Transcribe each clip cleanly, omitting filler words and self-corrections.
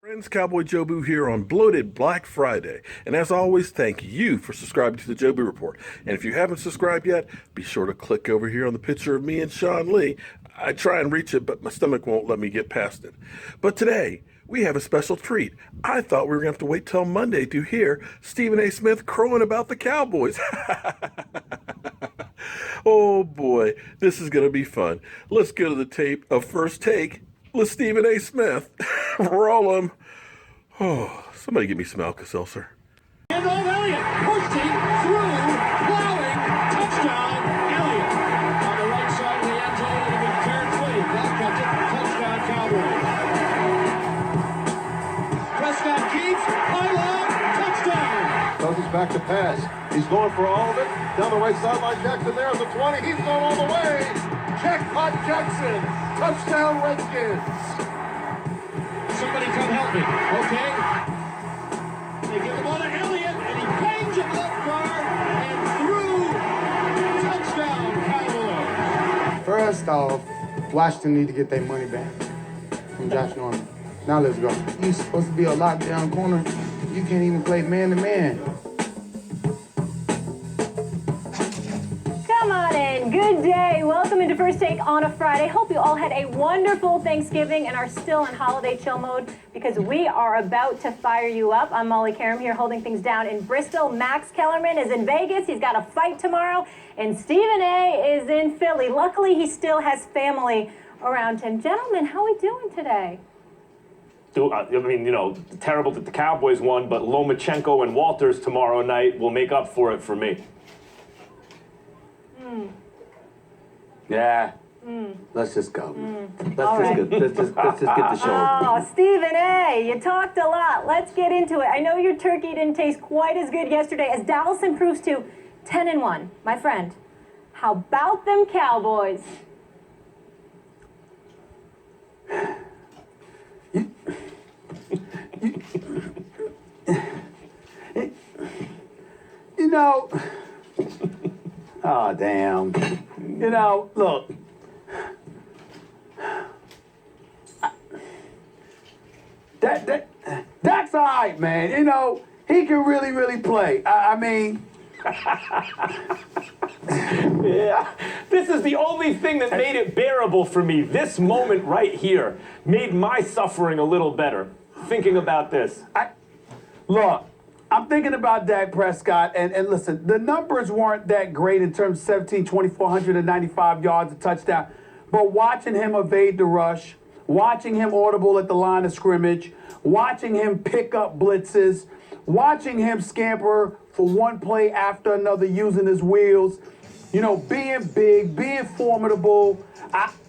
Friends, Cowboy Jobu here on Bloated Black Friday. And as always, thank you for subscribing to the Jobu Report. And if you haven't subscribed yet, be sure to click over here on the picture of me and Sean Lee. I try and reach it, but my stomach won't let me get past it. But today, we have a special treat. I thought we were going to have to wait till Monday to hear Stephen A. Smith crowing about the Cowboys. Oh boy, this is going to be fun. Let's go to the tape of First Take with Stephen A. Smith. Roll him. Oh, somebody give me some Alka-Seltzer. And old Elliott pushing through, plowing, touchdown, Elliott. On the right side of the end zone, it'll be carefully. That cuts it, touchdown, Cowboys. Prescott keeps, pylon, touchdown. Cousins back to pass. He's going for all of it. Down the right sideline, Jackson there's a 20. He's going all the way. Jackpot Jackson. Touchdown Redskins. Somebody come help me, okay? They give the ball to Elliott, and he bangs it left guard and through. Touchdown, Cowboys. First off, Washington need to get their money back from Josh Norman. Now let's go. You're supposed to be a lockdown corner. You can't even play man-to-man. Come on in. Good day. Welcome into First Take on a Friday. Hope you all had a wonderful Thanksgiving and are still in holiday chill mode because we are about to fire you up. I'm Molly Karam here holding things down in Bristol. Max Kellerman is in Vegas. He's got a fight tomorrow. And Stephen A. is in Philly. Luckily, he still has family around him. Gentlemen, how are we doing today? I mean, you know, terrible that the Cowboys won, but Lomachenko and Walters tomorrow night will make up for it for me. Yeah. Let's just go. All right. Let's just get the show. Oh, Stephen A., you talked a lot. Let's get into it. I know your turkey didn't taste quite as good yesterday as Dallas improves to 10-1. My friend, how about them Cowboys? You know, oh, damn. You know, look. That's all right, man. You know, he can really play. I mean... Yeah, this is the only thing that made it bearable for me. This moment right here made my suffering a little better. Thinking about this. Look, I'm thinking about Dak Prescott, and listen, the numbers weren't that great in terms of 17, 2,495 yards, a touchdown. But watching him evade the rush, watching him audible at the line of scrimmage, watching him pick up blitzes, watching him scamper for one play after another using his wheels, you know, being big, being formidable.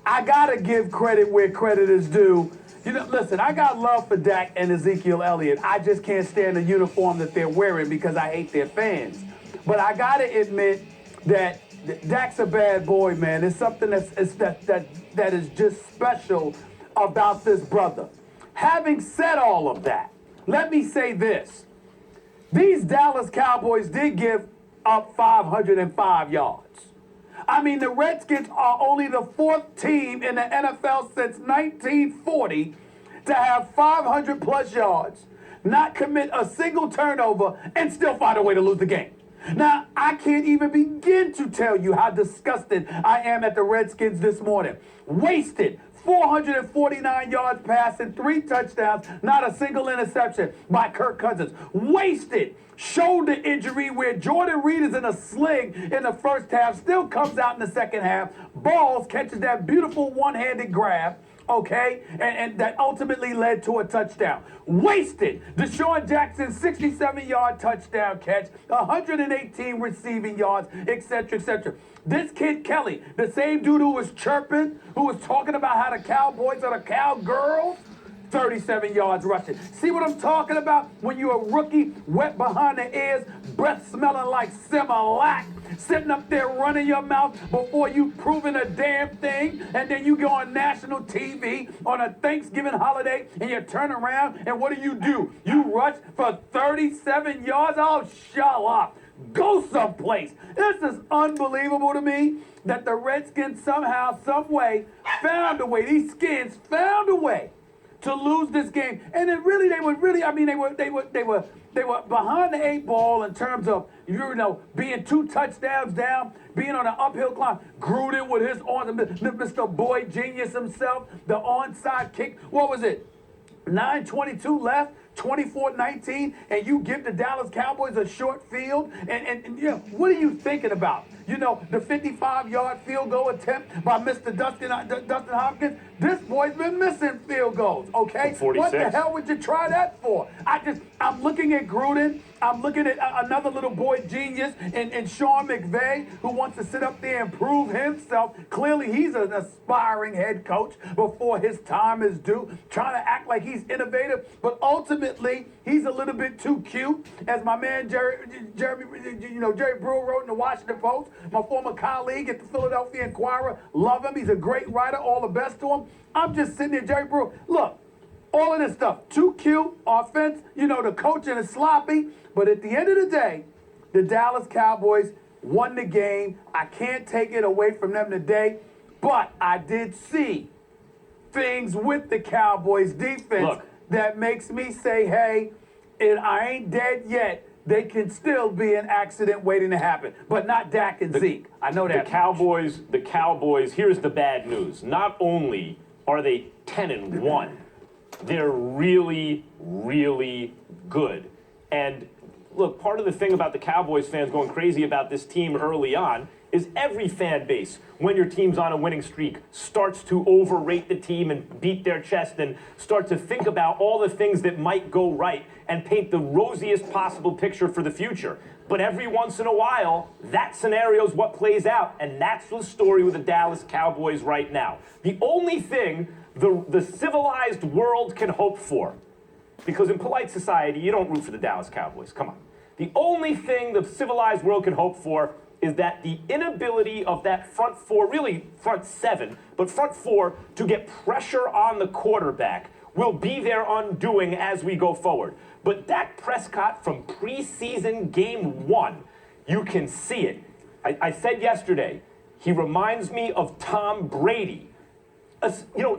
I got to give credit where credit is due. You know, listen, I got love for Dak and Ezekiel Elliott. I just can't stand the uniform that they're wearing because I hate their fans. But I got to admit that Dak's a bad boy, man. There's something that is just special about this brother. Having said all of that, let me say this. These Dallas Cowboys did give up 505 yards. I mean, the Redskins are only the fourth team in the NFL since 1940 to have 500-plus yards, not commit a single turnover, and still find a way to lose the game. Now, I can't even begin to tell you how disgusted I am at the Redskins this morning. Wasted 449 yards passing, 3 touchdowns, not a single interception by Kirk Cousins. Wasted shoulder injury where Jordan Reed is in a sling in the first half, still comes out in the second half, balls, catches that beautiful one-handed grab, okay, and that ultimately led to a touchdown. Wasted Deshaun Jackson's 67-yard touchdown catch, 118 receiving yards, etc., etc. This kid Kelly, the same dude who was chirping, who was talking about how the Cowboys are the cowgirls, 37 yards rushing. See what I'm talking about? When you're a rookie, wet behind the ears, breath smelling like Similac, sitting up there running your mouth before you proving a damn thing, and then you go on national TV on a Thanksgiving holiday, and you turn around, and what do? You rush for 37 yards? Oh, shut up. Go someplace. This is unbelievable to me that the Redskins somehow, some way, found a way, these skins found a way to lose this game. And then really, they were behind the 8 ball in terms of, being 2 touchdowns down, being on an uphill climb. Gruden with his Mr. Boyd Genius himself, the onside kick. What was it? 9:22 left. 24-19, and you give the Dallas Cowboys a short field, and what are you thinking about? The 55-yard field goal attempt by Mr. Dustin Hopkins. This boy's been missing field goals, okay? 46. What the hell would you try that for? I'm looking at Gruden. I'm looking at another little boy genius and Sean McVay, who wants to sit up there and prove himself. Clearly, he's an aspiring head coach before his time is due, trying to act like he's innovative, but ultimately, he's a little bit too cute. As my man Jerry Brewer wrote in the Washington Post, my former colleague at the Philadelphia Inquirer, love him. He's a great writer. All the best to him. I'm just sitting there, Jerry Brewer. Look, all of this stuff, too cute, offense, the coaching is sloppy. But at the end of the day, the Dallas Cowboys won the game. I can't take it away from them today. But I did see things with the Cowboys defense that makes me say, hey, I ain't dead yet. They can still be an accident waiting to happen, but not Dak and Zeke. I know that. The Cowboys, here's the bad news. Not only are they 10-1, they're really, really good. And look, part of the thing about the Cowboys fans going crazy about this team early on is every fan base, when your team's on a winning streak, starts to overrate the team and beat their chest and start to think about all the things that might go right and paint the rosiest possible picture for the future. But every once in a while, that scenario's what plays out, and that's the story with the Dallas Cowboys right now. The only thing the civilized world can hope for, because in polite society, you don't root for the Dallas Cowboys. Come on. The only thing the civilized world can hope for is that the inability of that front 4, really front 7, but front 4, to get pressure on the quarterback will be their undoing as we go forward. But Dak Prescott from preseason game 1, you can see it. I said yesterday, he reminds me of Tom Brady.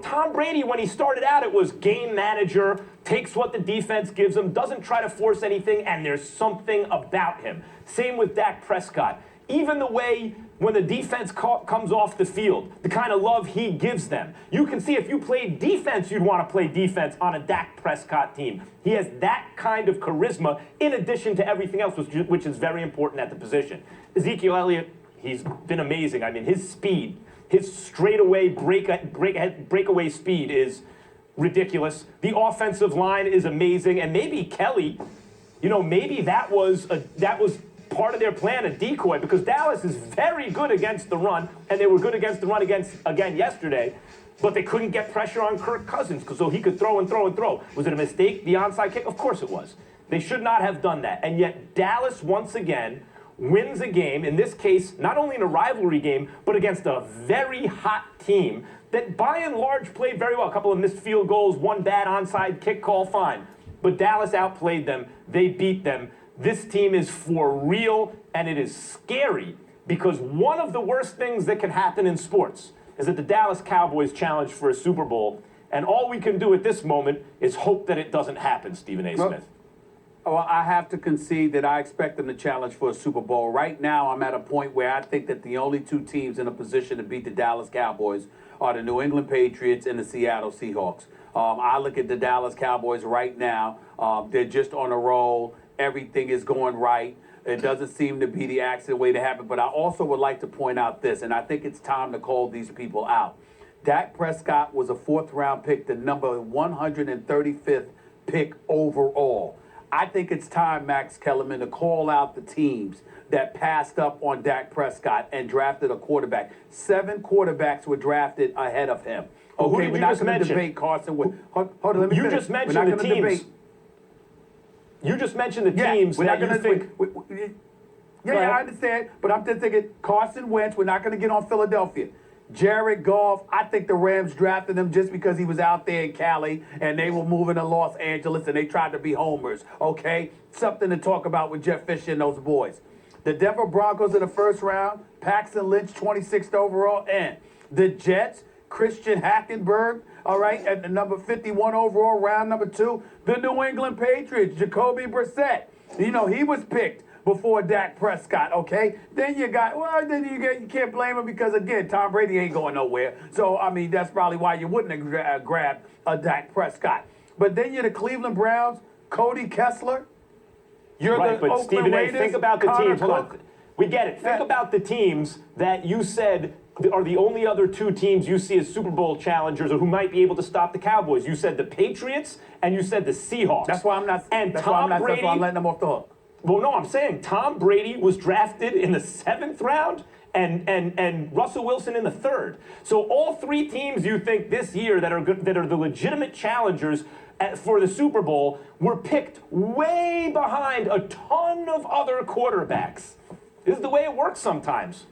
Tom Brady, when he started out, it was game manager, takes what the defense gives him, doesn't try to force anything, and there's something about him. Same with Dak Prescott. Even the way when the defense comes off the field, the kind of love he gives them. You can see if you played defense, you'd want to play defense on a Dak Prescott team. He has that kind of charisma in addition to everything else, which is very important at the position. Ezekiel Elliott, he's been amazing. I mean, his speed, his straightaway breakaway speed is ridiculous. The offensive line is amazing, and maybe Kelly, maybe that was part of their plan, a decoy, because Dallas is very good against the run, and they were good against the run again yesterday, but they couldn't get pressure on Kirk Cousins so he could throw and throw and throw. Was it a mistake, the onside kick? Of course it was. They should not have done that, and yet Dallas once again wins a game, in this case, not only in a rivalry game, but against a very hot team that by and large played very well. A couple of missed field goals, one bad onside kick call, fine. But Dallas outplayed them. They beat them. This team is for real, and it is scary because one of the worst things that can happen in sports is that the Dallas Cowboys challenge for a Super Bowl, and all we can do at this moment is hope that it doesn't happen, Stephen A. Smith. Well, I have to concede that I expect them to challenge for a Super Bowl. Right now, I'm at a point where I think that the only 2 teams in a position to beat the Dallas Cowboys are the New England Patriots and the Seattle Seahawks. I look at the Dallas Cowboys right now. They're just on a roll. Everything is going right. It doesn't seem to be the accident way to happen. But I also would like to point out this, and I think it's time to call these people out. Dak Prescott was a 4th-round pick, the number 135th pick overall. I think it's time, Max Kellerman, to call out the teams that passed up on Dak Prescott and drafted a quarterback. 7 quarterbacks were drafted ahead of him. Okay, we're not going to debate Carson Wentz. Hold on, let me finish. You just mentioned the teams. You just mentioned the teams that you think. Yeah, I understand, but I'm just thinking Carson Wentz. We're not going to get on Philadelphia. Jared Goff, I think the Rams drafted him just because he was out there in Cali and they were moving to Los Angeles and they tried to be homers, okay? Something to talk about with Jeff Fisher and those boys. The Denver Broncos in the 1st round, Paxton Lynch, 26th overall, and the Jets, Christian Hackenberg, All right, at the number 51 overall, round number 2, the New England Patriots, Jacoby Brissett. You know, he was picked before Dak Prescott, okay? Then you can't blame him because, again, Tom Brady ain't going nowhere. So, I mean, that's probably why you wouldn't have grabbed a Dak Prescott. But then you're the Cleveland Browns, Cody Kessler. You're Right, the but Oakland Stephen A., Raiders, think about the Connor teams. Hold Cook. on. We get it. Think about the teams that you said are the only other 2 teams you see as Super Bowl challengers or who might be able to stop the Cowboys. You said the Patriots and you said the Seahawks. That's why I'm not. And that's Tom why I'm not. Brady. That's why I'm letting them off the hook. Well, no, I'm saying Tom Brady was drafted in the 7th round and Russell Wilson in the 3rd. So all 3 teams you think this year that are the legitimate challengers for the Super Bowl were picked way behind a ton of other quarterbacks. This is the way it works sometimes.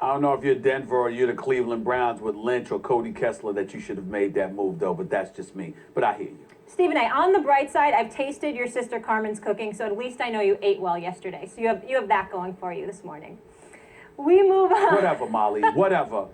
I don't know if you're Denver or you're the Cleveland Browns with Lynch or Cody Kessler that you should have made that move, though, but that's just me. But I hear you. Stephen A., on the bright side, I've tasted your sister Carmen's cooking, so at least I know you ate well yesterday. So you have that going for you this morning. We move on. Whatever, Molly. Whatever.